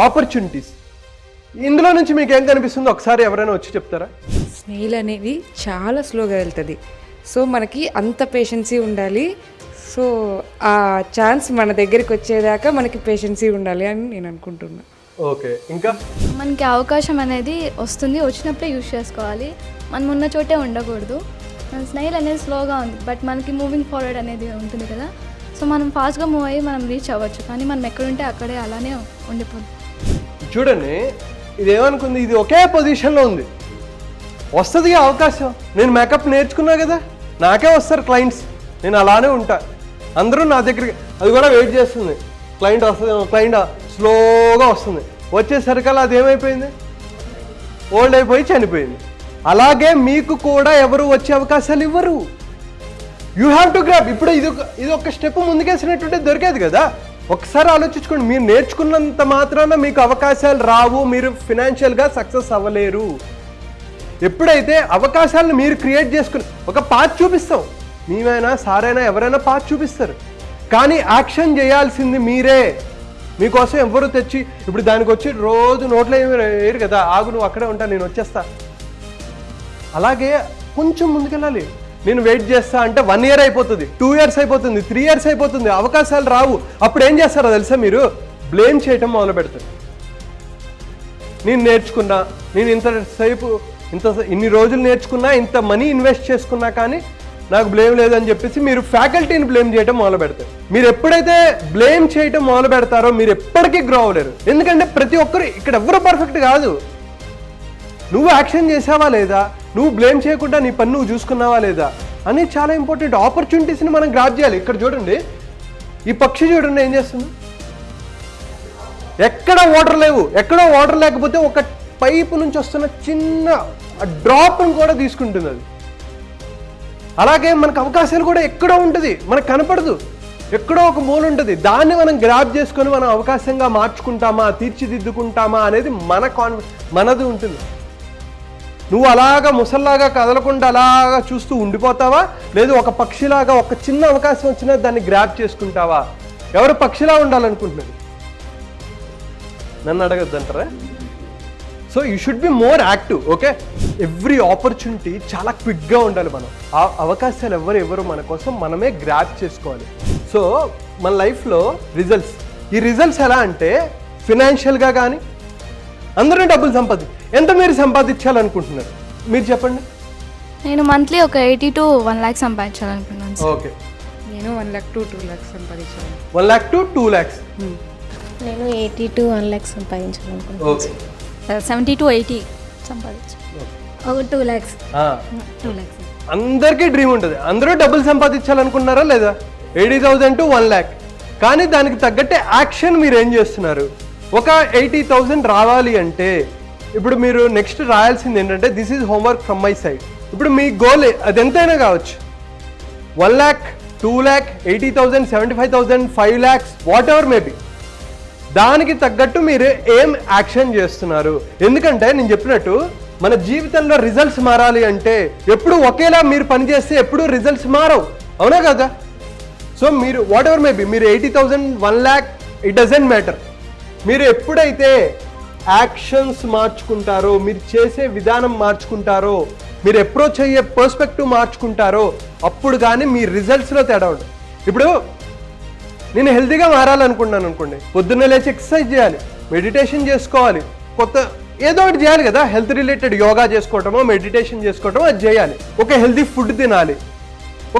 Opportunities. ఇందులో నుంచి మీకు ఏం కనిపిస్తుందో ఒకసారి ఎవరైనా వచ్చి చెప్తారా? స్నేల్ అనేది చాలా స్లోగా వెళ్తుంది. సో మనకి అంత పేషెన్సీ ఉండాలి. సో ఆ ఛాన్స్ మన దగ్గరికి వచ్చేదాకా మనకి పేషెన్సీ ఉండాలి అని నేను అనుకుంటున్నా. ఓకే, ఇంకా మనకి అవకాశం అనేది వస్తుంది, వచ్చినప్పుడే యూజ్ చేసుకోవాలి. మనం ఉన్న చోటే ఉండకూడదు. స్నైల్ అనేది స్లోగా ఉంది, బట్ మనకి మూవింగ్ ఫార్వర్డ్ అనేది ఉంటుంది కదా. సో మనం ఫాస్ట్గా మూవ్ అయ్యి మనం రీచ్ అవ్వచ్చు, కానీ మనం ఎక్కడుంటే అక్కడే అలానే ఉండిపోతుంది. చూడండి, ఇది ఏమనుకుంది, ఇది ఒకే పొజిషన్లో ఉంది. వస్తుంది అవకాశం. నేను మేకప్ నేర్చుకున్నా కదా, నాకే వస్తారు క్లయింట్స్, నేను అలానే ఉంటా. అందరూ నా దగ్గరికి, అది కూడా వెయిట్ చేస్తుంది, క్లయింట్ వస్తుంది, క్లయింట్ స్లోగా వస్తుంది. వచ్చేసరికల్లా అది ఏమైపోయింది, ఓల్డ్ అయిపోయి చనిపోయింది. అలాగే మీకు కూడా ఎవరు వచ్చే అవకాశాలు ఇవ్వరు. You have to grab. ఇప్పుడు ఇది ఒక స్టెప్ ముందుకేసినట్టుంటే దొరికేది కదా. ఒకసారి ఆలోచించుకోండి, మీరు నేర్చుకున్నంత మాత్రాన మీకు అవకాశాలు రావు, మీరు ఫినాన్షియల్గా సక్సెస్ అవ్వలేరు. ఎప్పుడైతే అవకాశాలను మీరు క్రియేట్ చేసుకుని ఒక పాత్ చూపిస్తాం, మేమైనా సారైనా ఎవరైనా పాత్ చూపిస్తారు, కానీ యాక్షన్ చేయాల్సింది మీరే. మీకోసం ఎవరు తెచ్చి ఇప్పుడు దానికి వచ్చి రోజు నోట్లో ఏమి వేయరు కదా, ఆగు నువ్వు అక్కడే ఉంటా నేను వచ్చేస్తా. అలాగే కొంచెం ముందుకెళ్ళాలి. నేను వెయిట్ చేస్తా అంటే 1 year అయిపోతుంది, 2 years అయిపోతుంది, 3 years అయిపోతుంది, అవకాశాలు రావు. అప్పుడు ఏం చేస్తారో తెలుసా, మీరు బ్లేమ్ చేయటం మొదలు పెడతారు. నేను నేర్చుకున్నా, నేను ఇన్ని రోజులు నేర్చుకున్నా, ఇంత మనీ ఇన్వెస్ట్ చేసుకున్నా, కానీ నాకు బ్లేమ్ లేదని చెప్పేసి మీరు ఫ్యాకల్టీని బ్లేమ్ చేయడం మొదలు పెడతారు. మీరు ఎప్పుడైతే బ్లేమ్ చేయడం మొదలు పెడతారో మీరు ఎప్పటికీ గ్రో అవ్వలేరు. ఎందుకంటే ప్రతి ఒక్కరు ఇక్కడ ఎవరు పర్ఫెక్ట్ కాదు. నువ్వు యాక్షన్ చేసావా లేదా, నువ్వు బ్లేమ్ చేయకుండా నీ పని నువ్వు చూసుకున్నావా లేదా అనేది చాలా ఇంపార్టెంట్. ఆపర్చునిటీస్ని మనం గ్రాప్ చేయాలి. ఇక్కడ చూడండి, ఈ పక్షి చూడండి ఏం చేస్తుంది, ఎక్కడ వాటర్ లేవు, ఎక్కడో వాటర్ లేకపోతే ఒక పైపు నుంచి వస్తున్న చిన్న డ్రాప్ను కూడా తీసుకుంటుంది అది. అలాగే మనకు అవకాశాలు కూడా ఎక్కడో ఉంటుంది, మనకు కనపడదు, ఎక్కడో ఒక మూల ఉంటుంది. దాన్ని మనం గ్రాప్ చేసుకొని మనం అవకాశంగా మార్చుకుంటామా, తీర్చిదిద్దుకుంటామా అనేది మనది ఉంటుంది. నువ్వు అలాగా ముసల్లాగా కదలకుండా అలాగా చూస్తూ ఉండిపోతావా, లేదు ఒక పక్షిలాగా ఒక చిన్న అవకాశం వచ్చినా దాన్ని గ్రాప్ చేసుకుంటావా? ఎవరు పక్షిలా ఉండాలనుకుంటున్నారు? నన్ను అడగద్దంటారా? So you should be more active. Okay, every opportunity చాలా క్విక్గా ఉండాలి. మనం ఆ అవకాశాలు ఎవరు మన కోసం మనమే గ్రాప్ చేసుకోవాలి. సో మన లైఫ్లో ఈ రిజల్ట్స్ ఎలా అంటే ఫినాన్షియల్గా కానీ అందరూ డబ్బులు ఎంత మీరు సంపాదించాలనుకుంటున్నారు మీరు చెప్పండి. నేను మంత్లీ ఒక 80 to 1 lakh సంపాదించాలనుకున్నాను. ఓకే, నేను 1 lakh to 2 lakhs సంపాదించాను. 1 lakh to 2 lakhs. నేను 80 to 1 lakh సంపాదించాలనుకుంటున్నాను. ఓకే, 70 to 80 సంపాదించాను. ఒక 2 lakhs. 2 lakhs. అందరికీ డ్రీమ్ ఉంటుంది. అందరూ డబ్బులు సంపాదించాలనుకున్నారా లేదా? 80,000 to 1 lakh. కానీ దానికి తగ్గట్టే యాక్షన్ మీరు ఏం చేస్తున్నారు? ఒక 80,000 రావాలి అంటే ఇప్పుడు మీరు నెక్స్ట్ రాయాల్సింది ఏంటంటే, this is homework from my side. ఇప్పుడు మీ గోల్ అది ఎంతైనా కావచ్చు, 1 lakh, 2 lakh, 80,000, 75,000, 5 lakhs, what ever maybe. దానికి తగ్గట్టు మీరు ఏం యాక్షన్ చేస్తున్నారు? ఎందుకంటే నేను చెప్పినట్టు మన జీవితంలో రిజల్ట్స్ మారాలి అంటే ఎప్పుడు ఒకేలా మీరు పనిచేస్తే ఎప్పుడు రిజల్ట్స్ మారవు, అవునా కదా? సో మీరు వాట్ ఎవర్ మేబీ, మీరు 80,000, 1 lakh, ఇట్ డజంట్ మ్యాటర్. మీరు ఎప్పుడైతే యాక్షన్స్ మార్చుకుంటారో, మీరు చేసే విధానం మార్చుకుంటారో, మీరు అప్రోచ్ అయ్యే పర్స్పెక్టివ్ మార్చుకుంటారో, అప్పుడు కానీ మీ రిజల్ట్స్లో తేడా ఉంటుంది. ఇప్పుడు నేను హెల్తీగా మారాలనుకున్నాను అనుకోండి, పొద్దున్నే లేచి ఎక్సర్సైజ్ చేయాలి, మెడిటేషన్ చేసుకోవాలి, ఏదో ఒకటి చేయాలి కదా. హెల్త్ రిలేటెడ్ యోగా చేసుకోవటమో మెడిటేషన్ చేసుకోవటమో అది చేయాలి. ఒక హెల్తీ ఫుడ్ తినాలి,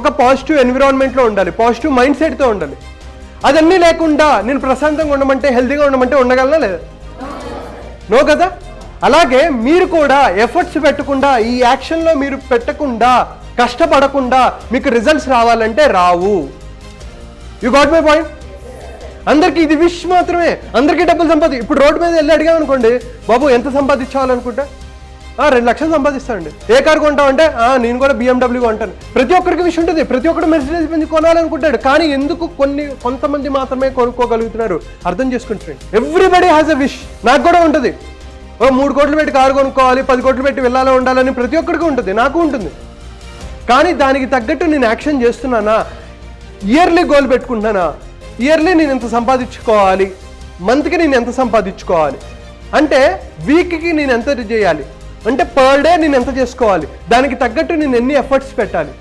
ఒక పాజిటివ్ ఎన్విరాన్మెంట్లో ఉండాలి, పాజిటివ్ మైండ్ సెట్తో ఉండాలి. అదన్నీ లేకుండా నేను ప్రశాంతంగా ఉండమంటే, హెల్తీగా ఉండమంటే ఉండగలనా లేదా? నో కదా. అలాగే మీరు కూడా ఎఫర్ట్స్ పెట్టకుండా, ఈ యాక్షన్లో మీరు పెట్టకుండా, కష్టపడకుండా మీకు రిజల్ట్స్ రావాలంటే రావు. You got my point? అందరికీ ఇది విష్ మాత్రమే. అందరికీ డబ్బులు ఇప్పుడు రోడ్డు మీద వెళ్ళి అడిగామనుకోండి, బాబు ఎంత సంపాదించాలనుకుంటా, 2 లక్షలు సంపాదిస్తానండి. ఏ కారు కొంటావు అంటే, నేను కూడా BMW కొంటాను. ప్రతి ఒక్కరికి విషయం ఉంటుంది, ప్రతి ఒక్కరు మెర్సిడీస్ బెంజ్ కొనాలనుకుంటాడు. కానీ ఎందుకు కొంతమంది మాత్రమే కొనుక్కోగలుగుతున్నారు అర్థం చేసుకుంటున్నాడు. Everybody has a wish. నాకు కూడా ఉంటుంది, 3 కోట్లు పెట్టి కారు కొనుక్కోవాలి, 10 కోట్లు పెట్టి వెళ్ళాలో ఉండాలని ప్రతి ఒక్కరికి ఉంటుంది, నాకు ఉంటుంది. కానీ దానికి తగ్గట్టు నేను యాక్షన్ చేస్తున్నానా? Yearly goal పెట్టుకుంటున్నానా? ఇయర్లీ నేను ఇంత సంపాదించుకోవాలి, మంత్కి నేను ఎంత సంపాదించుకోవాలి, అంటే వీక్కి నేను ఎంత చేయాలి, అంటే పర్ డే నేను ఎంత చేసుకోవాలి, దానికి తగ్గట్టు నేను ఎన్ని ఎఫర్ట్స్ పెట్టాలి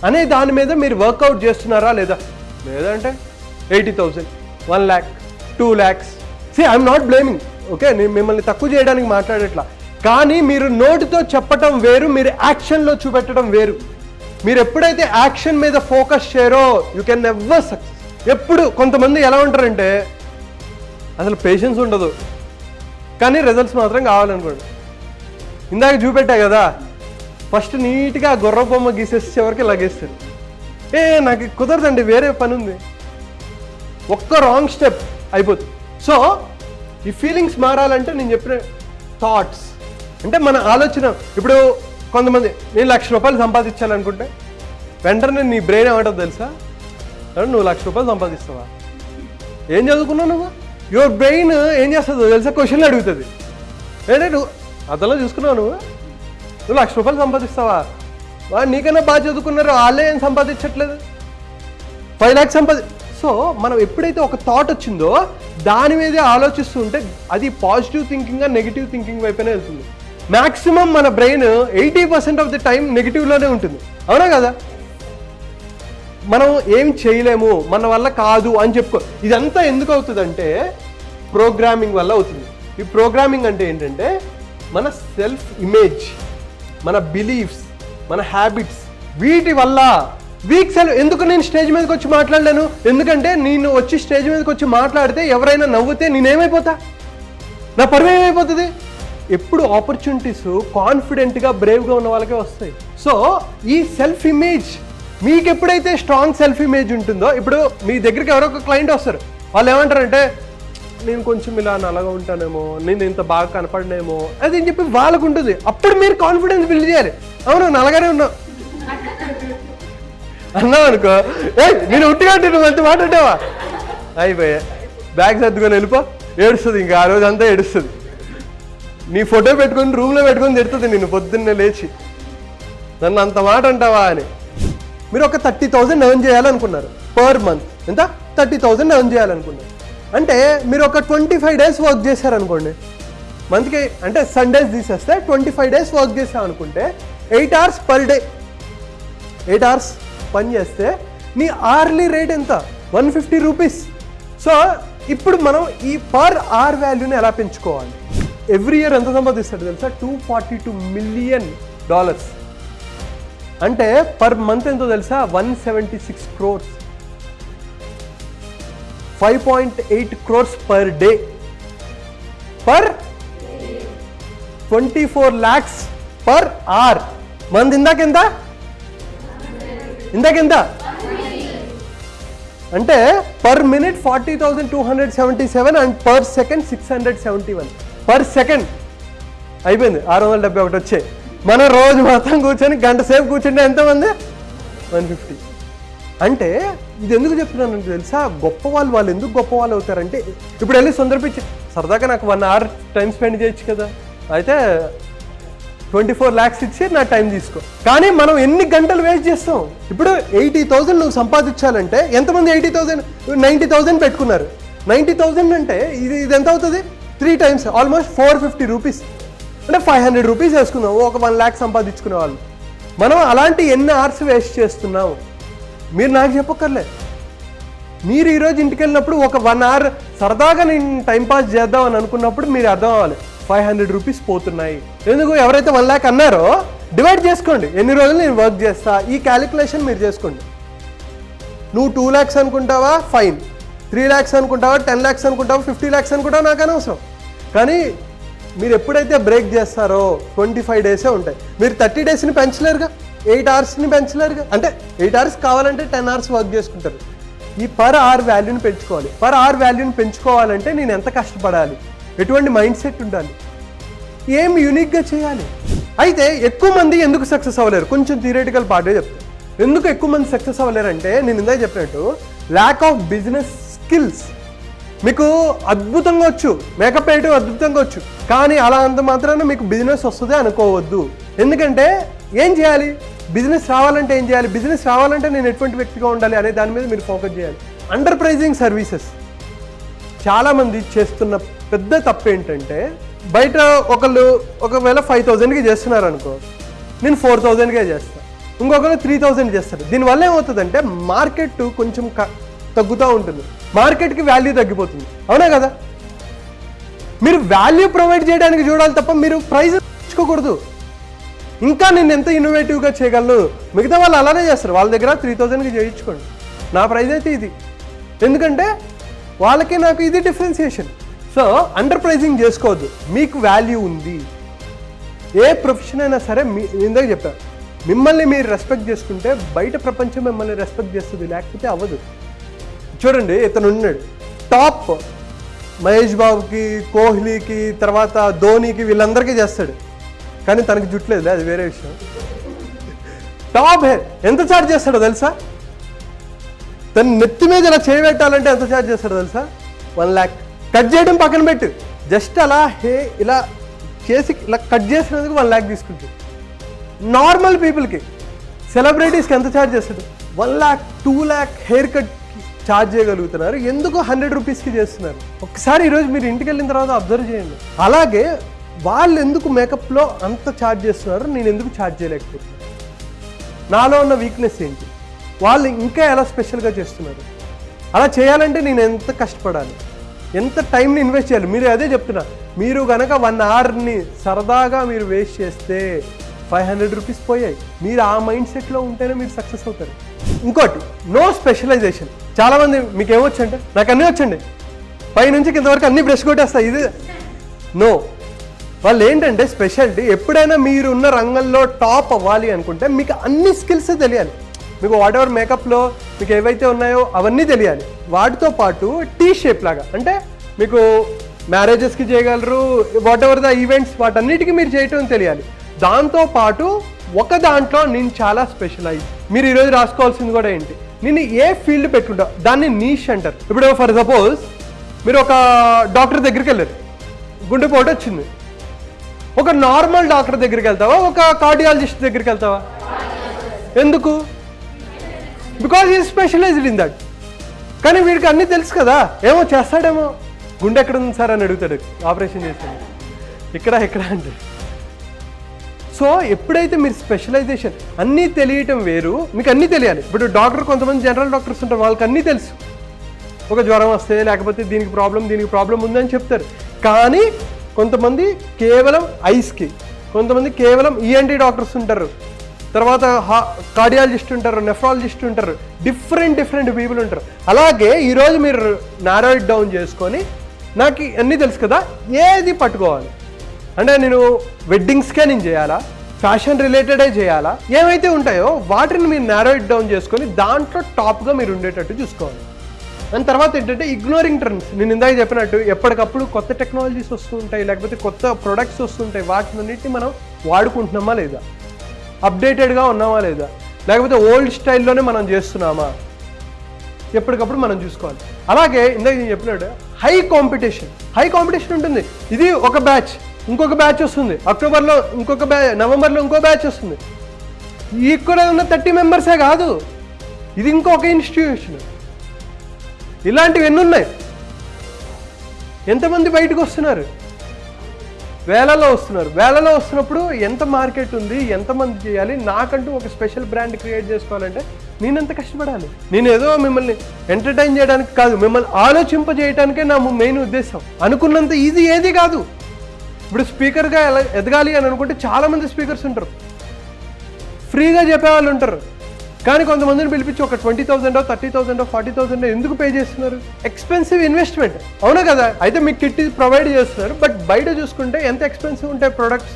అనే దాని మీద మీరు వర్కౌట్ చేస్తున్నారా లేదా? లేదంటే 80,000, 1 lakh, 2 lakhs. I'm not blaming, okay, నేను మిమ్మల్ని తక్కువ చేయడానికి మాట్లాడేట్లా. కానీ మీరు నోటితో చెప్పటం వేరు, మీరు యాక్షన్లో చూపెట్టడం వేరు. మీరు ఎప్పుడైతే యాక్షన్ మీద ఫోకస్ చేయరో యూ కెన్ నెవర్ సక్సెస్. ఎప్పుడు కొంతమంది ఎలా ఉంటారంటే అసలు పేషెన్స్ ఉండదు, కానీ రిజల్ట్స్ మాత్రం కావాలనుకోండి. ఇందాక చూపెట్టా కదా, ఫస్ట్ నీట్గా గుర్ర బొమ్మ గీసేసి చివరికి లగేస్తాడు. నాకు కుదరదండి, వేరే పని ఉంది, ఒక్క రాంగ్ స్టెప్ అయిపోతుంది. సో ఈ ఫీలింగ్స్ మారాలంటే నేను చెప్పిన థాట్స్ అంటే మన ఆలోచన. ఇప్పుడు కొంతమంది నేను 1,00,000 రూపాయలు సంపాదించాలనుకుంటే వెంటనే నీ బ్రెయిన్ ఏమంటుంది తెలుసా? నువ్వు 1,00,000 రూపాయలు సంపాదిస్తావా? ఏం చదువుకున్నావు నువ్వు? యువర్ బ్రెయిన్ ఏం చేస్తుందో తెలుసా? క్వశ్చన్లు అడుగుతుంది. ఏంటంటే నువ్వు అతలో చూసుకున్నావు, నువ్వు 1,00,000 రూపాయలు సంపాదిస్తావా? నీకన్నా బాగా చదువుకున్నారు, వాళ్ళే ఏం సంపాదించట్లేదు, 5 lakhs సో మనం ఎప్పుడైతే ఒక థాట్ వచ్చిందో దాని మీదే ఆలోచిస్తూ ఉంటే అది పాజిటివ్ థింకింగ్ నెగిటివ్ థింకింగ్ వైపునే వెళ్తుంది. మ్యాక్సిమం మన బ్రెయిన్ 80% ఆఫ్ ది టైం నెగిటివ్లోనే ఉంటుంది, అవునా కదా? మనం ఏం చేయలేము, మన వల్ల కాదు అని చెప్పుకో. ఇదంతా ఎందుకు అవుతుందంటే ప్రోగ్రామింగ్ వల్ల అవుతుంది. ఈ ప్రోగ్రామింగ్ అంటే ఏంటంటే మన సెల్ఫ్ ఇమేజ్, మన బిలీఫ్స్, మన హ్యాబిట్స్, వీటి వల్ల వీక్ సెల్ఫ్. ఎందుకు నేను స్టేజ్ మీదకి వచ్చి మాట్లాడలేను? ఎందుకంటే నేను వచ్చి స్టేజ్ మీదకి వచ్చి మాట్లాడితే ఎవరైనా నవ్వుతే నేనేమైపోతా, నా పరువు ఏమైపోతుంది? ఎప్పుడు ఆపర్చునిటీస్ కాన్ఫిడెంట్గా బ్రేవ్గా ఉన్న వాళ్ళకే వస్తాయి. సో ఈ సెల్ఫ్ ఇమేజ్ మీకు ఎప్పుడైతే స్ట్రాంగ్ సెల్ఫ్ ఇమేజ్ ఉంటుందో, ఇప్పుడు మీ దగ్గరికి ఎవరో ఒక క్లయింట్ వస్తారు, వాళ్ళు ఏమంటారంటే నేను కొంచెం ఇలా నల్లగా ఉంటానేమో, నేను ఇంత బాగా కనపడనేమో అది అని చెప్పి వాళ్ళకు ఉంటుంది. అప్పుడు మీరు కాన్ఫిడెన్స్ బిల్డ్ చేయాలి. అవును నల్లగానే ఉన్నావు అన్నావు అనుకో, నేను ఉట్టిగా నువ్వు అంత మాట్లాడావా, అయిపోయా, బ్యాగ్ సర్దుకొని వెళ్ళిపో. ఏడుస్తుంది, ఇంకా ఆ రోజు అంతా ఏడుస్తుంది. నీ ఫోటో పెట్టుకొని రూమ్లో పెట్టుకొని తిడుతుంది నేను పొద్దున్నే లేచి, నన్ను అంత మాట అంటావా అని. మీరు ఒక 30,000 ఎర్న్ చేయాలనుకున్నారు పర్ మంత్. ఎంత? 30,000 ఎర్న్ చేయాలనుకున్నారు అంటే మీరు ఒక 25 days వర్క్ చేశారనుకోండి మంత్కి, అంటే సండేస్ తీసేస్తే 25 days వర్క్ చేసామనుకుంటే 8 hours పర్ డే, 8 hours పని చేస్తే నీ అవర్లీ రేట్ ఎంత? 150 రూపీస్. సో ఇప్పుడు మనం ఈ పర్ అవర్ వాల్యూని ఎలా పెంచుకోవాలి? ఎవ్రీ ఇయర్ ఎంత సంపాదిస్తాడు తెలుసా? $242 million. అంటే పర్ మంత్ ఎంతో తెలుసా? 176 crores, 5.8 crores per day, per 24 lakhs per hour. Month ఇందాకెంత? అంటే per minute 40,277 and per second 671 per second. అయిపోయింది, 671 వచ్చాయి. మనం రోజు మొత్తం కూర్చొని గంట సేపు కూర్చుంటే ఎంతమంది? 150. అంటే ఇది ఎందుకు చెప్తున్నాను తెలుసా? గొప్ప వాళ్ళు ఎందుకు గొప్ప వాళ్ళు అవుతారంటే, ఇప్పుడు వెళ్ళి సందర్భించి సరదాగా నాకు 1 hour టైం స్పెండ్ చేయొచ్చు కదా, అయితే 24 lakhs ఇచ్చి నా టైం తీసుకో. కానీ మనం ఎన్ని గంటలు వేస్ట్ చేస్తాం? ఇప్పుడు 80,000 నువ్వు సంపాదించాలంటే ఎంతమంది 80,000 90,000 పెట్టుకున్నారు. 90,000 అంటే ఇది ఎంత అవుతుంది? 3 times ఆల్మోస్ట్ 450 రూపీస్, అంటే 500 రూపీస్ వేసుకున్నావు ఒక 1 lakh సంపాదించుకునే వాళ్ళు. మనం అలాంటి ఎన్ని అవర్స్ వేస్ట్ చేస్తున్నాం మీరు నాకు చెప్పక్కర్లే. మీరు ఈరోజు ఇంటికి వెళ్ళినప్పుడు ఒక 1 hour సరదాగా నేను టైంపాస్ చేద్దాం అని అనుకున్నప్పుడు మీరు అర్థం అవ్వాలి 500 రూపీస్ పోతున్నాయి. ఎందుకు? ఎవరైతే 1 lakh అన్నారో డివైడ్ చేసుకోండి, ఎన్ని రోజులు నేను వర్క్ చేస్తా, ఈ క్యాలిక్యులేషన్ మీరు చేసుకోండి. నువ్వు 2 lakhs అనుకుంటావా, ఫైన్. 3 lakhs అనుకుంటావా, 10 lakhs అనుకుంటావా, 50 lakhs అనుకుంటావా, నాకు అనవసరం. కానీ మీరు ఎప్పుడైతే బ్రేక్ చేస్తారో 25 days ఉంటాయి. మీరు 30 daysని పెంచలేరుగా, 8 hoursని పెంచలేరుగా. అంటే 8 hours కావాలంటే 10 hours వర్క్ చేసుకుంటారు. ఈ పర్ అవర్ వాల్యూని పెంచుకోవాలి. పర్ అవర్ వాల్యూని పెంచుకోవాలంటే నేను ఎంత కష్టపడాలి, ఎటువంటి మైండ్ సెట్ ఉండాలి, ఏం యూనిక్గా చేయాలి. అయితే ఎక్కువ మంది ఎందుకు సక్సెస్ అవ్వలేరు? కొంచెం థియరిటికల్ పార్టే చెప్తాను. ఎందుకు ఎక్కువ మంది సక్సెస్ అవ్వలేరు అంటే, నేను ఇందాక చెప్పినట్టు ల్యాక్ ఆఫ్ బిజినెస్ స్కిల్స్. మీకు అద్భుతంగా వచ్చు, మేకప్ వేయడం అద్భుతంగా వచ్చు, కానీ అలా అంత మాత్రాన మీకు బిజినెస్ వస్తుంది అనుకోవద్దు. ఎందుకంటే ఏం చేయాలి? బిజినెస్ రావాలంటే ఏం చేయాలి? బిజినెస్ రావాలంటే నేను ఎటువంటి వ్యక్తిగా ఉండాలి అనే దాని మీద మీరు ఫోకస్ చేయాలి. అండర్ ప్రైజింగ్ సర్వీసెస్ చాలామంది చేస్తున్న పెద్ద తప్పు ఏంటంటే, బయట ఒకవేళ 5,000కి చేస్తున్నారు అనుకో, నేను 4,000కే చేస్తాను, ఇంకొకరు 3,000 చేస్తారు. దీనివల్ల ఏమవుతుందంటే మార్కెట్ కొంచెం తగ్గుతూ ఉంటుంది, మార్కెట్కి వాల్యూ తగ్గిపోతుంది. అవునా కదా? మీరు వాల్యూ ప్రొవైడ్ చేయడానికి చూడాలి తప్ప మీరు ప్రైస్ తెచ్చుకోకూడదు. ఇంకా నేను ఎంత ఇన్నోవేటివ్గా చేయగలను, మిగతా వాళ్ళు అలానే చేస్తారు. వాళ్ళ దగ్గర 3,000కి చేయించుకోండి, నా ప్రైస్ అయితే ఇది. ఎందుకంటే వాళ్ళకి నాకు ఇది డిఫరెన్సియేషన్. సో అండర్ ప్రైజింగ్ చేసుకోవద్దు. మీకు వాల్యూ ఉంది. ఏ ప్రొఫెషన్ అయినా సరే, ఇందాక చెప్పాను, మిమ్మల్ని మీరు రెస్పెక్ట్ చేసుకుంటే బయట ప్రపంచం మిమ్మల్ని రెస్పెక్ట్ చేస్తుంది, లేకపోతే అవ్వదు. చూడండి, ఇతను ఉన్నాడు టాప్, మహేష్ బాబుకి, కోహ్లీకి, తర్వాత ధోనికి, వీళ్ళందరికీ చేస్తాడు, కానీ తనకి జుట్లేదు, అది వేరే విషయం. టాప్ హెయిర్ ఎంత ఛార్జ్ చేస్తాడో తెలుసా? తను నెత్తి మీద ఇలా చేయబెట్టాలంటే ఎంత ఛార్జ్ చేస్తాడో తెలుసా? 1 lakh. కట్ చేయడం పక్కన పెట్టు, జస్ట్ అలా ఇలా చేసి ఇలా కట్ చేసినందుకు 1 lakh తీసుకుంటాడు. నార్మల్ పీపుల్కి, సెలబ్రిటీస్కి ఎంత ఛార్జ్ చేస్తాడు? 1 lakh, 2 lakh hair cut charge చేయగలుగుతున్నారు. ఎందుకు 100 రూపీస్కి చేస్తున్నారు? ఒకసారి ఈరోజు మీరు ఇంటికి వెళ్ళిన తర్వాత అబ్జర్వ్ చేయండి. అలాగే వాళ్ళు ఎందుకు మేకప్లో అంత ఛార్జ్ చేస్తున్నారు, నేను ఎందుకు ఛార్జ్ చేయలేకపోతున్నాను? నాలో ఉన్న వీక్నెస్ ఏంటి? వాళ్ళు ఇంకా ఎలా స్పెషల్గా చేస్తున్నారు? అలా చేయాలంటే నేను ఎంత కష్టపడాలి, ఎంత టైంని ఇన్వెస్ట్ చేయాలి? మీరు అదే చెప్తున్నా, మీరు కనుక 1 అవర్ని సరదాగా మీరు వేస్ట్ చేస్తే 500 రూపీస్ పోయాయి. మీరు ఆ మైండ్ సెట్లో ఉంటేనే మీరు సక్సెస్ అవుతారు. ఇంకోటి, నో స్పెషలైజేషన్. చాలామంది మీకు ఏమొచ్చు అంటే, నాకు అన్నీ వచ్చండి, పైనుంచి కింద వరకు అన్ని బ్రష్ కొట్టేస్తాయి, ఇది నో. వాళ్ళు ఏంటంటే స్పెషాలిటీ, ఎప్పుడైనా మీరు ఉన్న రంగంలో టాప్ అవ్వాలి అనుకుంటే మీకు అన్ని స్కిల్స్ తెలియాలి. మీకు వాట్ ఎవర్ మేకప్లో మీకు ఏవైతే ఉన్నాయో అవన్నీ తెలియాలి. వాటితో పాటు టీ షేప్ లాగా, అంటే మీకు మ్యారేజెస్కి చేయగలరు, వాట్ ఎవర్ ద ఈవెంట్స్, వాటన్నిటికీ మీరు చేయటం తెలియాలి. దాంతోపాటు ఒక దాంట్లో నేను చాలా స్పెషలైజ్. మీరు ఈరోజు రాసుకోవాల్సింది కూడా ఏంటి, నేను ఏ ఫీల్డ్ పెట్టుకుంటా దాన్ని నీష్ అంటారు. ఇప్పుడు ఫర్ సపోజ్ మీరు ఒక డాక్టర్ దగ్గరికి వెళ్ళారు, గుండెపోటు వచ్చింది. ఒక నార్మల్ డాక్టర్ దగ్గరికి వెళ్తావా, ఒక కార్డియాలజిస్ట్ దగ్గరికి వెళ్తావా? ఎందుకు? బికాజ్ ఈ స్పెషలైజ్డ్ ఇన్ దట్. కానీ వీడికి అన్నీ తెలుసు కదా, ఏమో చేస్తాడేమో. గుండె ఎక్కడ ఉంది సార్ అని అడుగుతాడు, ఆపరేషన్ చేస్తాడు, ఇక్కడ అంటే. సో ఎప్పుడైతే మీరు స్పెషలైజేషన్, అన్నీ తెలియటం వేరు, మీకు అన్నీ తెలియాలి. ఇప్పుడు డాక్టర్, కొంతమంది జనరల్ డాక్టర్స్ ఉంటారు, వాళ్ళకి అన్నీ తెలుసు. ఒక జ్వరం వస్తే, లేకపోతే దీనికి ప్రాబ్లం ఉందని చెప్తారు. కానీ కొంతమంది కేవలం ఐస్కి, కొంతమంది కేవలం ఈఎన్టీ డాక్టర్స్ ఉంటారు, తర్వాత కార్డియాలజిస్ట్ ఉంటారు, నెఫ్రాలజిస్ట్ ఉంటారు, డిఫరెంట్ పీపుల్ ఉంటారు. అలాగే ఈరోజు మీరు నారో ఇట్ డౌన్ చేసుకొని, నాకు అన్నీ తెలుసు కదా, ఏది పట్టుకోవాలి అంటే, నేను వెడ్డింగ్స్కే నేను చేయాలా, ఫ్యాషన్ రిలేటెడే చేయాలా, ఏమైతే ఉంటాయో వాటిని మీరు నారో ఇట్ డౌన్ చేసుకొని దాంట్లో టాప్గా మీరు ఉండేటట్టు చూసుకోవాలి. దాని తర్వాత ఏంటంటే ఇగ్నోరింగ్ ట్రెండ్స్. నేను ఇందాక చెప్పినట్టు ఎప్పటికప్పుడు కొత్త టెక్నాలజీస్ వస్తూ ఉంటాయి, లేకపోతే కొత్త ప్రొడక్ట్స్ వస్తుంటాయి. వాటినన్నిటిని మనం వాడుకుంటున్నామా లేదా, అప్డేటెడ్గా ఉన్నామా లేదా, లేకపోతే ఓల్డ్ స్టైల్లోనే మనం చేస్తున్నామా, ఎప్పటికప్పుడు మనం చూసుకోవాలి. అలాగే ఇందాక నేను చెప్పినట్టు హై కాంపిటీషన్ ఉంటుంది. ఇది ఒక బ్యాచ్, ఇంకొక బ్యాచ్ వస్తుంది, అక్టోబర్లో ఇంకొక బ్యాచ్, నవంబర్లో ఇంకో బ్యాచ్ వస్తుంది. ఇక్కడ ఉన్న 30 మెంబర్సే కాదు, ఇది ఇంకొక ఇన్స్టిట్యూషన్. ఇలాంటివి ఎన్ని ఉన్నాయి? ఎంతమంది బయటకు వస్తున్నారు? వేలలో వస్తున్నప్పుడు ఎంత మార్కెట్ ఉంది, ఎంతమంది చేయాలి? నాకంటూ ఒక స్పెషల్ బ్రాండ్ క్రియేట్ చేసుకోవాలంటే నేను ఎంత కష్టపడాలి? నేను ఏదో మిమ్మల్ని ఎంటర్టైన్ చేయడానికి కాదు, మిమ్మల్ని ఆలోచింపజేయడానికే నా మెయిన్ ఉద్దేశం. అనుకున్నంత ఈజీ ఏది కాదు. ఇప్పుడు స్పీకర్గా ఎలా ఎదగాలి అని అనుకుంటే చాలామంది స్పీకర్స్ ఉంటారు, ఫ్రీగా చెప్పేవాళ్ళు ఉంటారు. కానీ కొంతమందిని పిలిపించి ఒక 20,000, 30,000, 40,000 ఎందుకు పే చేస్తున్నారు? ఎక్స్పెన్సివ్ ఇన్వెస్ట్మెంట్, అవునా కదా? అయితే మీకు కిట్ ప్రొవైడ్ చేస్తున్నారు, బట్ బయట చూసుకుంటే ఎంత ఎక్స్పెన్సివ్ ఉంటాయి ప్రొడక్ట్స్.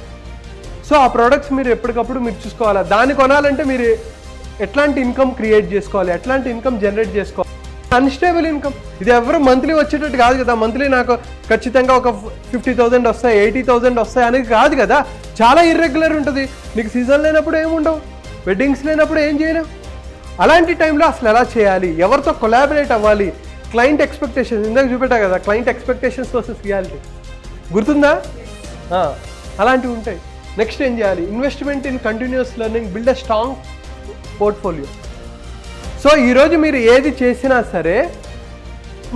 సో ఆ ప్రొడక్ట్స్ మీరు ఎప్పటికప్పుడు మీరు చూసుకోవాలి. దాన్ని కొనాలంటే మీరు ఎట్లాంటి ఇన్కమ్ క్రియేట్ చేసుకోవాలి, ఎట్లాంటి ఇన్కమ్ జనరేట్ చేసుకోవాలి. అన్స్టేబుల్ ఇన్కమ్, ఇది ఎవరు మంత్లీ వచ్చేటట్టు కాదు కదా. మంత్లీ నాకు ఖచ్చితంగా ఒక 50,000 వస్తాయి, 80,000 వస్తాయి అనేది కాదు కదా. చాలా ఇర్రెగ్యులర్ ఉంటుంది. నీకు సీజన్ లేనప్పుడు ఏముండవు, వెడ్డింగ్స్ లేనప్పుడు ఏం చేయలేవు. అలాంటి టైంలో అసలు ఎలా చేయాలి, ఎవరితో కొలాబరేట్ అవ్వాలి, క్లయింట్ ఎక్స్పెక్టేషన్స్ ఇందాక చూపెట్టా కదా, క్లయింట్ ఎక్స్పెక్టేషన్స్ వర్సెస్ రియాలిటీ, గుర్తుందా? అలాంటివి ఉంటాయి. నెక్స్ట్ ఏం చేయాలి? Investment in continuous learning, build a strong portfolio. So ఈరోజు మీరు ఏది చేసినా సరే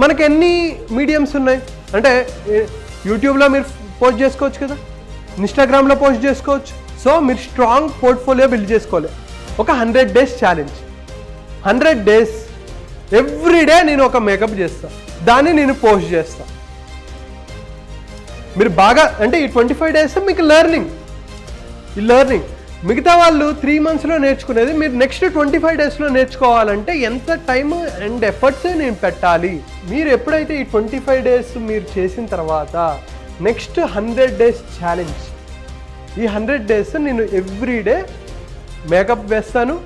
మనకి ఎన్ని మీడియమ్స్ ఉన్నాయి అంటే యూట్యూబ్లో మీరు పోస్ట్ చేసుకోవచ్చు కదా, ఇన్స్టాగ్రామ్లో పోస్ట్ చేసుకోవచ్చు. సో మీరు స్ట్రాంగ్ పోర్ట్ఫోలియో బిల్డ్ చేసుకోవాలి. ఒక 100 days ఛాలెంజ్, 100 days ఎవ్రీడే నేను ఒక మేకప్ చేస్తాను, దాన్ని నేను పోస్ట్ చేస్తాను. మీరు బాగా అంటే ఈ 25 days మీకు లెర్నింగ్. మిగతా వాళ్ళు 3 monthsలో నేర్చుకునేది మీరు నెక్స్ట్ 25 daysలో నేర్చుకోవాలంటే ఎంత టైం అండ్ ఎఫర్ట్స్ నేను పెట్టాలి. మీరు ఎప్పుడైతే ఈ 25 days మీరు చేసిన తర్వాత నెక్స్ట్ 100 days ఛాలెంజ్, ఈ 100 days నేను ఎవ్రీడే మేకప్ వేస్తాను,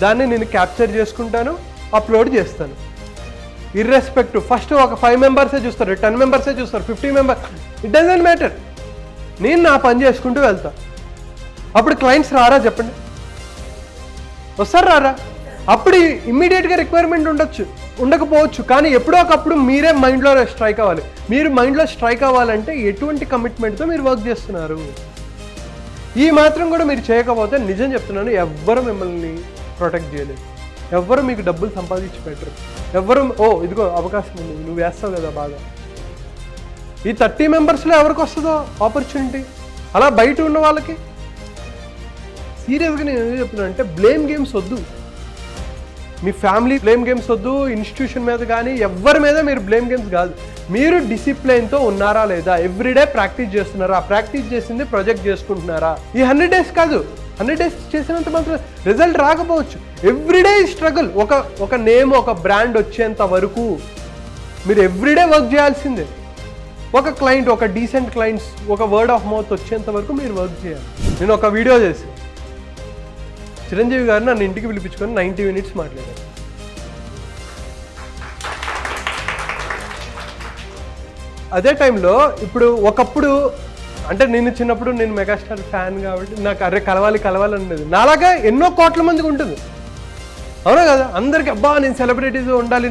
దాన్ని నేను క్యాప్చర్ చేసుకుంటాను, అప్లోడ్ చేస్తాను. ఇర్రెస్పెక్టివ్ ఫస్ట్ ఒక 5 members చూస్తారు, 10 members చూస్తారు, 50 members, ఇట్ డజంట్ మ్యాటర్. నేను నా పని చేసుకుంటూ వెళ్తాను. అప్పుడు క్లయింట్స్ రారా చెప్పండి, వస్తారు రారా? అప్పుడు ఇమ్మీడియట్గా రిక్వైర్మెంట్ ఉండకపోవచ్చు, కానీ ఎప్పుడో ఒకప్పుడు మీరే మైండ్లో స్ట్రైక్ అవ్వాలి. మీరు మైండ్లో స్ట్రైక్ అవ్వాలంటే ఎటువంటి కమిట్మెంట్తో మీరు వర్క్ చేస్తున్నారు. ఈ మాత్రం కూడా మీరు చేయకపోతే నిజం చెప్తున్నాను, ఎవ్వరు మిమ్మల్ని ప్రొటెక్ట్ చేయలేదు, ఎవ్వరు మీకు డబ్బులు సంపాదించి పెట్టరు, ఎవ్వరు ఇదిగో అవకాశం ఉంది నువ్వు వేస్తావు కదా బాగా. ఈ 30 membersలో ఎవరికి వస్తుందో ఆపర్చునిటీ, అలా బయట ఉన్న వాళ్ళకి. సీరియస్గా నేను ఏం చెప్తున్నాను అంటే బ్లేమ్ గేమ్స్ వద్దు, మీ ఫ్యామిలీ బ్లేమ్ గేమ్స్ వద్దు, ఇన్స్టిట్యూషన్ మీద కానీ ఎవరి మీద మీరు బ్లేమ్ గేమ్స్ కాదు. మీరు డిసిప్లైన్తో ఉన్నారా లేదా, ఎవ్రీడే ప్రాక్టీస్ చేస్తున్నారా, ప్రాక్టీస్ చేసింది ప్రొజెక్ట్ చేసుకుంటున్నారా. ఈ 100 days కాదు, 100 days చేసినంత మాత్రం రిజల్ట్ రాకపోవచ్చు. Everyday struggle. ఒక నేమ్ ఒక బ్రాండ్ వచ్చేంత వరకు మీరు ఎవ్రీడే వర్క్ చేయాల్సిందే. ఒక క్లయింట్, ఒక డీసెంట్ క్లయింట్స్, ఒక వర్డ్ ఆఫ్ మౌత్ వచ్చేంత వరకు మీరు వర్క్ చేయాలి. నేను ఒక వీడియో చేసి చిరంజీవి గారు నన్ను ఇంటికి పిలిపించుకొని 90 minutes మాట్లాడారు. అదే టైంలో ఇప్పుడు ఒకప్పుడు అంటే నేను చిన్నప్పుడు నేను మెగాస్టార్ ఫ్యాన్ కాబట్టి నాకు అరే కలవాలి అనేది నాలాగా ఎన్నో కోట్ల మందికి ఉంటుంది, అవునా కదా? అందరికీ అబ్బా నేను సెలబ్రిటీస్ ఉండాలి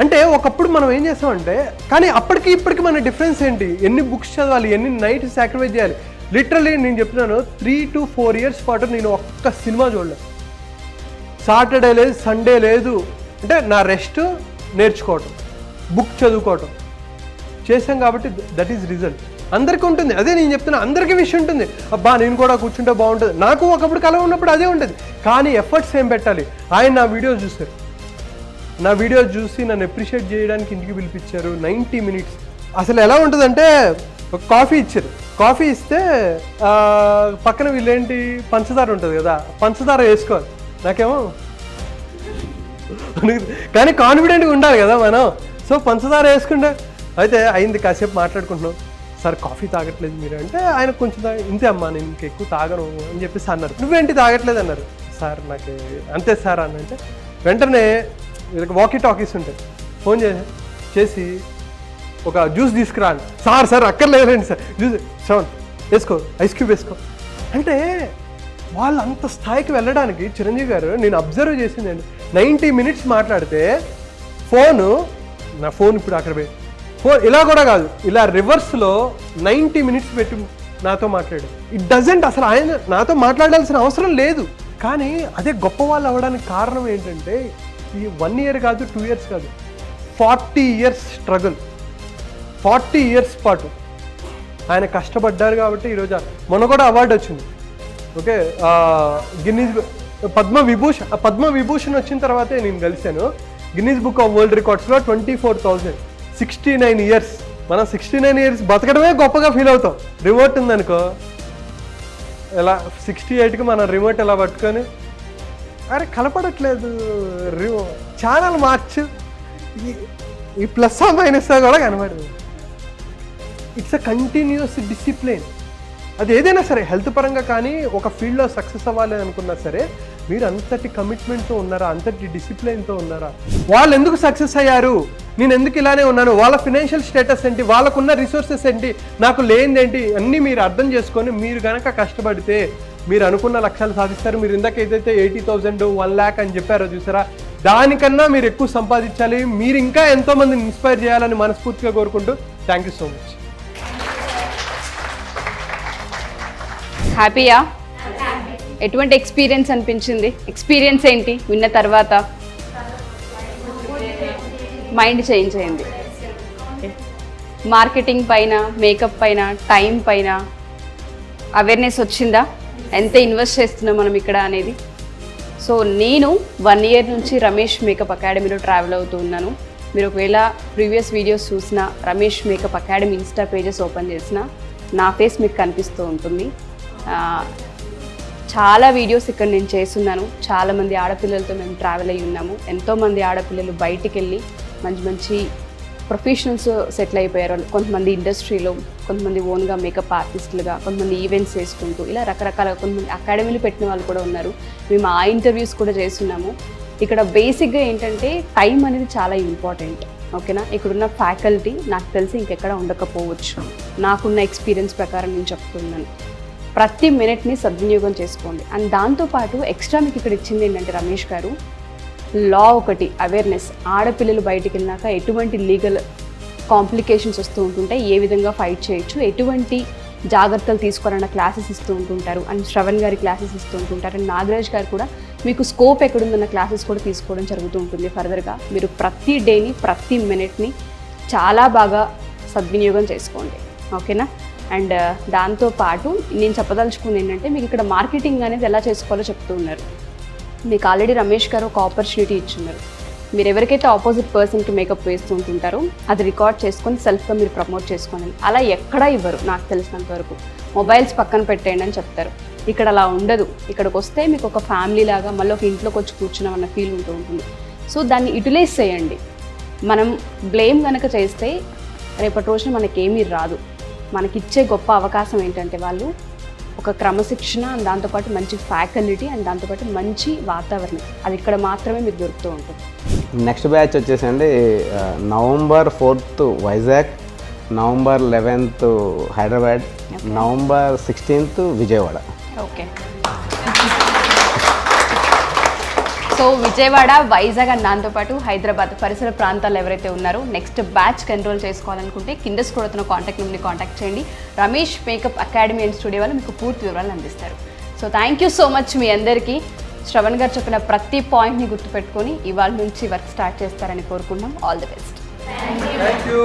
అంటే ఒకప్పుడు మనం ఏం చేస్తామంటే, కానీ అప్పటికి ఇప్పటికి మన డిఫరెన్స్ ఏంటి? ఎన్ని బుక్స్ చదవాలి, ఎన్ని నైట్ సాక్రిఫైస్ చేయాలి. లిటరలీ నేను చెప్తున్నాను 3 to 4 years పాటు నేను ఒక్క సినిమా చూడలేదు, సాటర్డే లేదు, సండే లేదు. అంటే నా రెస్ట్ నేర్చుకోవటం, బుక్ చదువుకోవటం చేశాం కాబట్టి దట్ ఈజ్ రిజల్ట్. అందరికీ ఉంటుంది, అదే నేను చెప్తున్నా, అందరికీ విషయం ఉంటుంది. అబ్బా నేను కూడా కూర్చుంటే బాగుంటుంది, నాకు ఒకప్పుడు కల ఉన్నప్పుడు అదే ఉంటుంది. కానీ ఎఫర్ట్స్ ఏం పెట్టాలి? ఆయన నా వీడియోస్ చూస్తారు, నా వీడియోస్ చూసి నన్ను అప్రిషియేట్ చేయడానికి ఇంటికి పిలిపించారు. 90 minutes. అసలు ఎలా ఉంటుందంటే ఒక కాఫీ ఇచ్చారు, కాఫీ ఇస్తే పక్కన వీళ్ళేంటి పంచదార ఉంటుంది కదా, పంచదార వేసుకోవాలి. నాకేమో కానీ కాన్ఫిడెంట్గా ఉండాలి కదా మనం. సో పంచదార వేసుకుంటే అయితే అయింది, కాసేపు మాట్లాడుకుంటున్నాం. సార్ కాఫీ తాగట్లేదు మీరు అంటే, ఆయన కొంచెం ఇంతే అమ్మా నేను ఇంకా ఎక్కువ తాగను అని చెప్పేసి అన్నారు. నువ్వేంటి తాగట్లేదు అన్నారు. సార్ నాకు అంతే సార్ అని అంటే వెంటనే వీళ్ళకి వాకీ టాకీస్ ఉంటాయి, ఫోన్ చేసి ఒక జ్యూస్ తీసుకురా అని. సార్ అక్కర్లేదండి సార్, జ్యూస్ శ్రవణ్ వేసుకో, ఐస్ క్యూబ్ వేసుకో అంటే. వాళ్ళు అంత స్థాయికి వెళ్ళడానికి చిరంజీవి గారు నేను అబ్జర్వ్ చేసిందండి. 90 minutes మాట్లాడితే నా ఫోన్ ఇప్పుడు అక్కడ పెట్టి ఇలా కూడా కాదు, ఇలా రివర్స్లో 90 minutes పెట్టి నాతో మాట్లాడు. ఇట్ డజంట్, అసలు ఆయన నాతో మాట్లాడాల్సిన అవసరం లేదు. కానీ అదే గొప్ప వాళ్ళు అవ్వడానికి కారణం ఏంటంటే ఈ 1 year కాదు, 2 years కాదు, 40 years స్ట్రగుల్. 40 years పాటు ఆయన కష్టపడ్డారు కాబట్టి ఈరోజు మొన్న కూడా అవార్డు వచ్చింది. ఓకే, గిన్నీస్ పద్మవిభూషణ్ వచ్చిన తర్వాతే నేను కలిశాను. గిన్నీస్ బుక్ ఆఫ్ వరల్డ్ రికార్డ్స్లో 24,000, 69 years. మనం 69 years బతకడమే గొప్పగా ఫీల్ అవుతాం. రిమోట్ ఉందనుకో, ఎలా 68కి మనం రిమోట్ ఎలా పట్టుకొని అరే కనపడట్లేదు, ఛానల్ మార్చు, ఈ ప్లస్ మైనస్ కూడా కనపడదు. It's a continuous discipline. అది ఏదైనా సరే, హెల్త్ పరంగా కానీ ఒక ఫీల్డ్లో సక్సెస్ అవ్వాలి అనుకున్నా సరే మీరు అంతటి కమిట్మెంట్తో ఉన్నారా, అంతటి డిసిప్లిన్తో ఉన్నారా? వాళ్ళు ఎందుకు సక్సెస్ అయ్యారు, నేను ఎందుకు ఇలానే ఉన్నాను, వాళ్ళ ఫినాన్షియల్ స్టేటస్ ఏంటి, వాళ్ళకున్న రిసోర్సెస్ ఏంటి, నాకు లేనిదేంటి, అన్నీ మీరు అర్థం చేసుకొని మీరు కనుక కష్టపడితే మీరు అనుకున్న లక్ష్యాలు సాధిస్తారు. మీరు ఇందాక ఏదైతే 80,000, 1 lakh అని చెప్పారో చూసారా, దానికన్నా మీరు ఎక్కువ సంపాదించాలి. మీరు ఇంకా ఎంతోమందిని ఇన్స్పైర్ చేయాలని మనస్ఫూర్తిగా కోరుకుంటూ థ్యాంక్ యూ సో మచ్. హ్యాపీయా? ఎటువంటి ఎక్స్పీరియన్స్ అనిపించింది? ఎక్స్పీరియన్స్ ఏంటి విన్న తర్వాత? మైండ్ చేంజ్ అయింది. మార్కెటింగ్ పైన, మేకప్ పైన, టైం పైన అవేర్నెస్ వచ్చిందా, ఎంత ఇన్వెస్ట్ చేస్తున్నాం మనం ఇక్కడ అనేది. సో నేను 1 year నుంచి రమేష్ మేకప్ అకాడమీలో ట్రావెల్ అవుతూ ఉన్నాను. మీరు ఒకవేళ ప్రీవియస్ వీడియోస్ చూసిన, Ramesh makeup academy Insta pages open చేసిన నా ఫేస్ మీకు కనిపిస్తూ ఉంటుంది. చాలా వీడియోస్ ఇక్కడ నేను చేస్తున్నాను. చాలామంది ఆడపిల్లలతో మేము ట్రావెల్ అయ్యి ఉన్నాము. ఎంతోమంది ఆడపిల్లలు బయటికి వెళ్ళి మంచి మంచి ప్రొఫెషనల్స్ సెటిల్ అయిపోయారు. కొంతమంది ఇండస్ట్రీలో, కొంతమంది ఓన్గా మేకప్ ఆర్టిస్టులుగా, కొంతమంది ఈవెంట్స్ చేసుకుంటూ, ఇలా రకరకాల కొంతమంది అకాడమీలు పెట్టిన వాళ్ళు కూడా ఉన్నారు. మేము ఆ ఇంటర్వ్యూస్ కూడా చేస్తున్నాము. ఇక్కడ బేసిక్గా ఏంటంటే టైం అనేది చాలా ఇంపార్టెంట్. ఓకేనా, ఇక్కడున్న ఫ్యాకల్టీ నాకు తెలిసి ఇంకెక్కడ ఉండకపోవచ్చు. నాకున్న ఎక్స్పీరియన్స్ ప్రకారం నేను చెప్తున్నాను. ప్రతి మినిట్ని సద్వినియోగం చేసుకోండి. అండ్ దాంతోపాటు ఎక్స్ట్రా మీకు ఇక్కడ ఇచ్చింది ఏంటంటే రమేష్ గారు, లా ఒకటి అవేర్నెస్. ఆడపిల్లలు బయటికి వెళ్ళినాక ఎటువంటి లీగల్ కాంప్లికేషన్స్ వస్తూ ఉంటుంటాయి, ఏ విధంగా ఫైట్ చేయొచ్చు, ఎటువంటి జాగ్రత్తలు తీసుకోవాలన్న క్లాసెస్ ఇస్తూ ఉంటుంటారు. అండ్ శ్రవణ్ గారి క్లాసెస్ ఇస్తూ ఉంటుంటారు. అండ్ నాగరాజ్ గారు కూడా మీకు స్కోప్ ఎక్కడుందన్న క్లాసెస్ కూడా తీసుకోవడం జరుగుతూ ఉంటుంది. ఫర్దర్గా మీరు ప్రతి డేని, ప్రతి మినిట్ని చాలా బాగా సద్వినియోగం చేసుకోండి. ఓకేనా. అండ్ దాంతోపాటు నేను చెప్పదలుచుకుంది ఏంటంటే, మీకు ఇక్కడ మార్కెటింగ్ అనేది ఎలా చేసుకోవాలో చెప్తూ ఉన్నారు. మీకు ఆల్రెడీ రమేష్ గారు ఒక ఆపర్చునిటీ ఇచ్చున్నారు. మీరు ఎవరికైతే ఆపోజిట్ పర్సన్కి మేకప్ వేస్తూ ఉంటుంటారో అది రికార్డ్ చేసుకొని సెల్ఫ్గా మీరు ప్రమోట్ చేసుకోండి. అలా ఎక్కడా ఇవ్వరు నాకు తెలిసినంత వరకు. మొబైల్స్ పక్కన పెట్టేయండి అని చెప్తారు. ఇక్కడ అలా ఉండదు. ఇక్కడికి వస్తే మీకు ఒక ఫ్యామిలీ లాగా మళ్ళీ ఒక ఇంట్లోకి వచ్చి కూర్చున్నామన్న ఫీల్ ఉంటూ ఉంటుంది. సో దాన్ని యూటిలైజ్ చేయండి. మనం బ్లేమ్ కనుక చేస్తే రేపటి రోజున మనకేమీ రాదు. మనకిచ్చే గొప్ప అవకాశం ఏంటంటే వాళ్ళు ఒక క్రమశిక్షణ, అండ్ దాంతోపాటు మంచి ఫ్యాకల్టీ, అండ్ దాంతోపాటు మంచి వాతావరణం, అది ఇక్కడ మాత్రమే మీకు దొరుకుతూ ఉంటుంది. నెక్స్ట్ బ్యాచ్ వచ్చేసండి November 4th Vizag, November 11th Hyderabad, November 16th Vijayawada. Okay. So Vijayawada, Vizag and దాంతోపాటు హైదరాబాద్ పరిసర ప్రాంతాలు ఎవరైతే ఉన్నారో నెక్స్ట్ బ్యాచ్కి ఎన్రోల్ చేసుకోవాలనుకుంటే కింద స్క్రోల్ అవుతున్న కాంటాక్ట్ నెంబర్ని కాంటాక్ట్ చేయండి. Ramesh makeup academy and studio వాళ్ళు మీకు పూర్తి వివరాలు అందిస్తారు. So thank you so much మీ అందరికీ. శ్రవణ్ గారు చెప్పిన ప్రతి పాయింట్ని గుర్తుపెట్టుకొని ఇవాళ నుంచి వర్క్ స్టార్ట్ చేస్తారని కోరుకుంటున్నాం. All the best. Thank you.